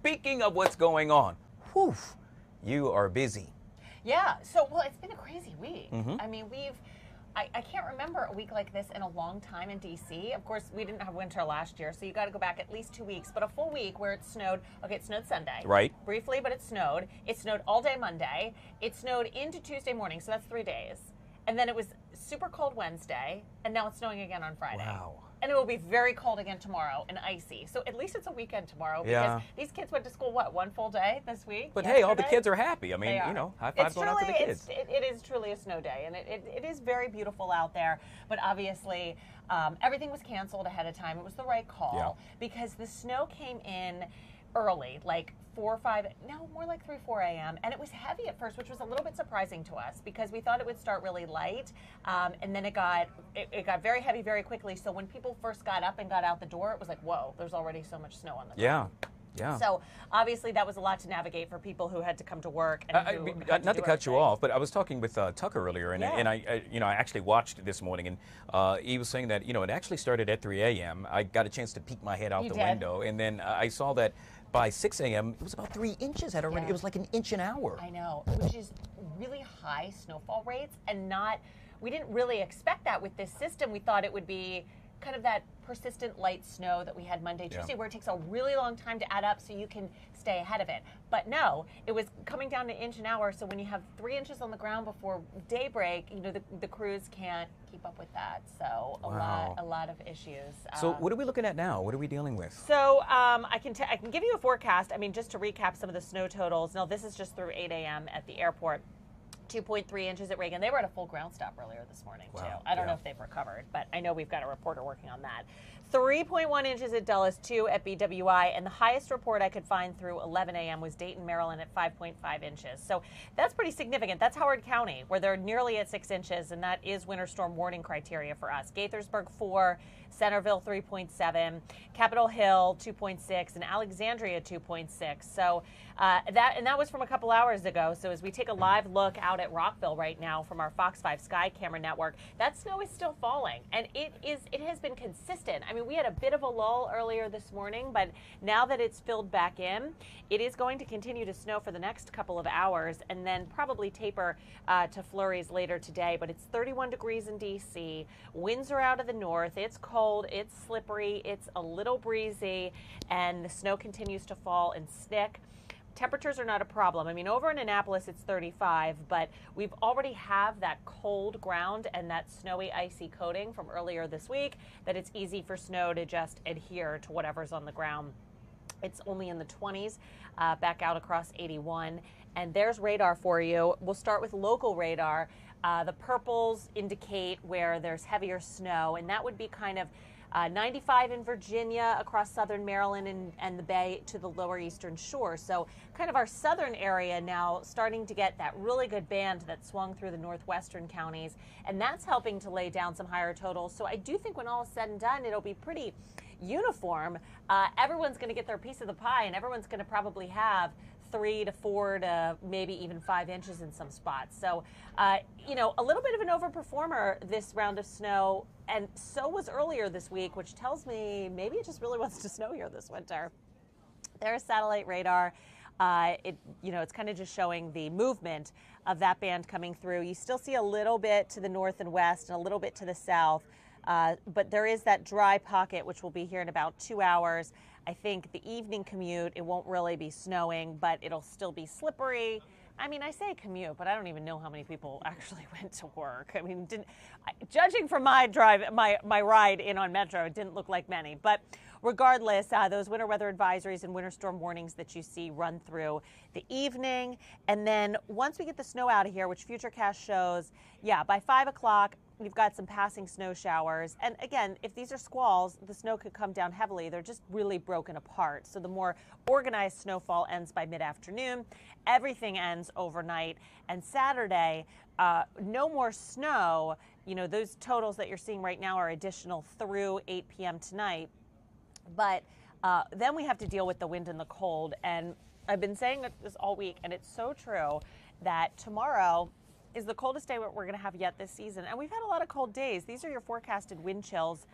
speaking of what's going on, whew, you are busy. Yeah, so, well, it's been a crazy week. I mean, I can't remember a week like this in a long time in D.C. Of course, we didn't have winter last year, so you got to go back at least 2 weeks. But a full week where it snowed. Okay, it snowed Sunday. Right. Briefly, but it snowed. It snowed all day Monday. It snowed into Tuesday morning, so that's 3 days. And then it was super cold Wednesday, and now it's snowing again on Friday. Wow. And it will be very cold again tomorrow and icy. So at least it's a weekend tomorrow because these kids went to school, what, 1 full day this week? But hey, all the kids are happy. I mean, you know, high fives going out to the kids. It is truly a snow day, and it is very beautiful out there. But obviously, everything was canceled ahead of time. It was the right call because the snow came in early, like 4 or 5, no, more like 3, 4 a.m. And it was heavy at first, which was a little bit surprising to us because we thought it would start really light. And then it got very heavy very quickly. So when people first got up and got out the door, it was like, whoa, there's already so much snow on the ground. Yeah. So obviously that was a lot to navigate for people who had to come to work. And not to cut you off, but I was talking with Tucker earlier, and I actually watched this morning, and he was saying that it actually started at 3 a.m. I got a chance to peek my head out the window, and then I saw that by 6 a.m. it was about 3 inches had already. It was like an inch an hour. I know, which is really high snowfall rates, and we didn't really expect that with this system. We thought it would be kind of that persistent light snow that we had Monday, Tuesday, where it takes a really long time to add up so you can stay ahead of it. But no, it was coming down to an inch an hour. So when you have 3 inches on the ground before daybreak, the crews can't keep up with that. So a lot of issues. So what are we looking at now? What are we dealing with? So I can give you a forecast. I mean, just to recap some of the snow totals. Now this is just through 8 a.m. at the airport. 2.3 inches at Reagan. They were at a full ground stop earlier this morning, too. I don't know if they've recovered, but I know we've got a reporter working on that. 3.1 inches at Dulles, 2 at BWI, and the highest report I could find through 11 a.m. was Dayton, Maryland at 5.5 inches. So that's pretty significant. That's Howard County, where they're nearly at 6 inches, and that is winter storm warning criteria for us. Gaithersburg, 4, Centerville, 3.7, Capitol Hill, 2.6, and Alexandria, 2.6. So that was from a couple hours ago. So as we take a live look out at Rockville right now from our Fox 5 Sky Camera network, that snow is still falling, and it has been consistent. I mean, we had a bit of a lull earlier this morning, but now that it's filled back in, it is going to continue to snow for the next couple of hours and then probably taper to flurries later today. But it's 31 degrees in D.C. Winds are out of the north. It's cold. It's slippery. It's a little breezy, and the snow continues to fall and stick. Temperatures are not a problem. I mean, over in Annapolis, it's 35, but we've already have that cold ground and that snowy, icy coating from earlier this week that it's easy for snow to just adhere to whatever's on the ground. It's only in the 20s back out across 81. And there's radar for you. We'll start with local radar. The purples indicate where there's heavier snow, and that would be kind of 95 in Virginia, across southern Maryland and the Bay to the lower eastern shore. So kind of our southern area now starting to get that really good band that swung through the northwestern counties, and that's helping to lay down some higher totals. So I do think when all is said and done, it'll be pretty uniform. Everyone's going to get their piece of the pie, and everyone's going to probably have 3 to 4 to maybe even 5 inches in some spots. So, a little bit of an overperformer this round of snow, and so was earlier this week, which tells me maybe it just really wants to snow here this winter. There's satellite radar. It's kind of just showing the movement of that band coming through. You still see a little bit to the north and west and a little bit to the south, but there is that dry pocket, which will be here in about 2 hours. I think the evening commute, it won't really be snowing, but it'll still be slippery. I mean, I say commute, but I don't even know how many people actually went to work. I mean, judging from my ride in on Metro, it didn't look like many. But regardless, those winter weather advisories and winter storm warnings that you see run through the evening. And then once we get the snow out of here, which Futurecast shows, by 5 o'clock, we've got some passing snow showers. And again, if these are squalls, the snow could come down heavily. They're just really broken apart. So the more organized snowfall ends by mid-afternoon. Everything ends overnight. And Saturday, no more snow. Those totals that you're seeing right now are additional through 8 p.m. tonight. But then we have to deal with the wind and the cold. And I've been saying this all week, and it's so true, that tomorrow is the coldest day we're going to have yet this season. And we've had a lot of cold days. These are your forecasted wind chills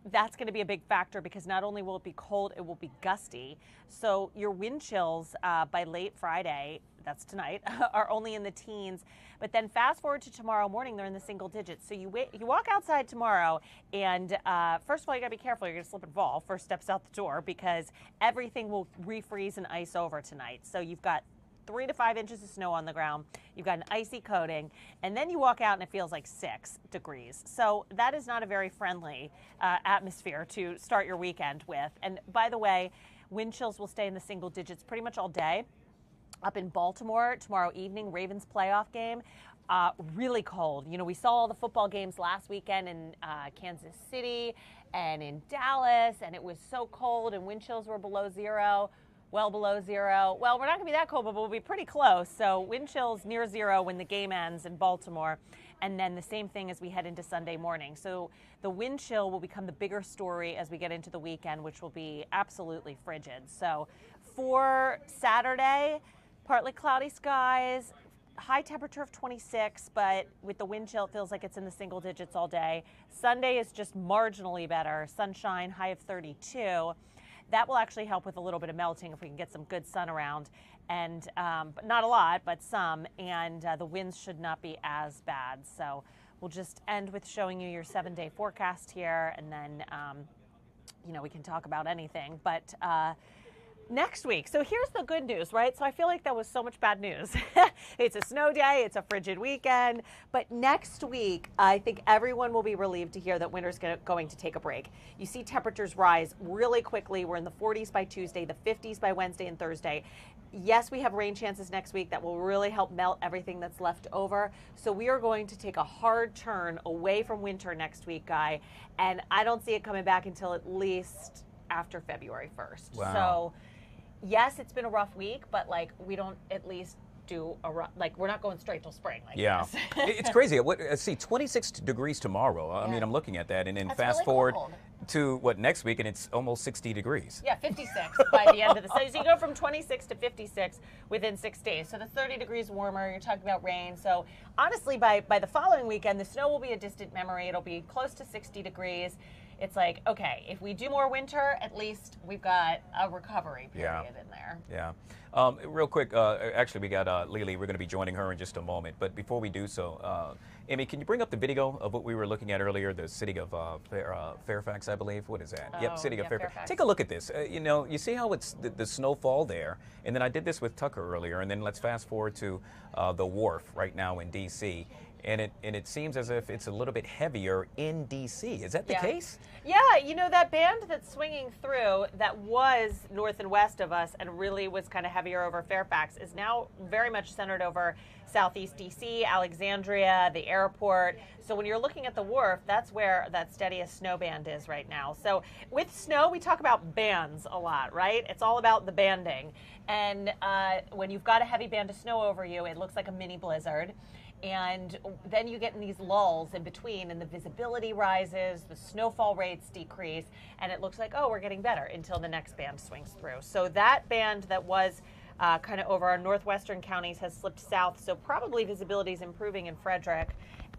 that's going to be a big factor because not only will it be cold, it will be gusty. So your wind chills by late Friday, that's tonight, are only in the teens. But then fast forward to tomorrow morning, they're in the single digits. So you walk outside tomorrow, and first of all, you got to be careful. You're going to slip and fall first steps out the door because everything will refreeze and ice over tonight. So you've got 3 to 5 inches of snow on the ground. You've got an icy coating, and then you walk out and it feels like 6 degrees. So that is not a very friendly atmosphere to start your weekend with. And by the way, wind chills will stay in the single digits pretty much all day. Up in Baltimore tomorrow evening, Ravens playoff game. Really cold. You know, we saw all the football games last weekend in Kansas City and in Dallas, and it was so cold, and wind chills were below 0. Well below 0. Well, we're not going to be that cold, but we'll be pretty close. So wind chills near 0 when the game ends in Baltimore. And then the same thing as we head into Sunday morning. So the wind chill will become the bigger story as we get into the weekend, which will be absolutely frigid. So for Saturday, partly cloudy skies, high temperature of 26, but with the wind chill, it feels like it's in the single digits all day. Sunday is just marginally better. Sunshine, high of 32. That will actually help with a little bit of melting if we can get some good sun around, and but not a lot, but some, and the winds should not be as bad. So we'll just end with showing you your 7-day forecast here, and then, you know, we can talk about anything. But next week, so here's the good news, right? So I feel like that was so much bad news. It's a snow day, it's a frigid weekend, but next week, I think everyone will be relieved to hear that winter's going to take a break. You see temperatures rise really quickly. We're in the 40s by Tuesday, the 50s by Wednesday and Thursday. Yes, we have rain chances next week that will really help melt everything that's left over. So we are going to take a hard turn away from winter next week, Guy, and I don't see it coming back until at least after February 1st. Wow. So yes, it's been a rough week, but like we don't at least do we're not going straight till spring. Like yeah, it's crazy. See, 26 degrees tomorrow. I mean, I'm looking at that, and then fast really forward cold. to next week, and it's almost 60 degrees. Yeah, 56 by the end of the day. So you go from 26 to 56 within 6 days. So that's 30 degrees warmer. You're talking about rain. So honestly, by the following weekend, the snow will be a distant memory. It'll be close to 60 degrees. It's like, okay, if we do more winter, at least we've got a recovery period in there. Yeah. Real quick, actually, we got Lily. We're going to be joining her in just a moment. But before we do so, Amy, can you bring up the video of what we were looking at earlier, the city of Fairfax, I believe? What is that? Yep, city of Fairfax. Take a look at this. You know, you see how it's the snowfall there. And then I did this with Tucker earlier. And then let's fast forward to the wharf right now in D.C., and it seems as if it's a little bit heavier in D.C. Is that the case? Yeah, you know, that band that's swinging through that was north and west of us and really was kind of heavier over Fairfax is now very much centered over southeast D.C., Alexandria, the airport. So when you're looking at the wharf, that's where that steadiest snow band is right now. So with snow, we talk about bands a lot, right? It's all about the banding. And when you've got a heavy band of snow over you, it looks like a mini blizzard. And then you get in these lulls in between, and the visibility rises, the snowfall rates decrease, and it looks like, oh, we're getting better until the next band swings through. So that band that was kind of over our northwestern counties has slipped south, so probably visibility is improving in Frederick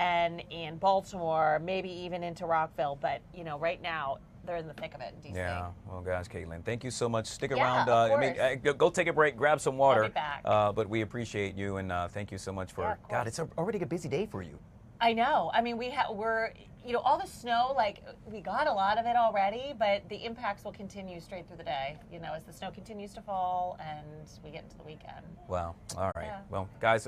and in Baltimore, maybe even into Rockville. But, you know, right now, they're in the thick of it in D.C. Yeah. Well, guys, Caitlin, thank you so much. Stick around. Of course. I mean, go take a break, grab some water. I'll be back. But we appreciate you, and thank you so much for. God, it's already a busy day for you. I know. I mean, we're, you know, all the snow, like, we got a lot of it already, but the impacts will continue straight through the day, you know, as the snow continues to fall and we get into the weekend. Wow. All right. Yeah. Well, guys.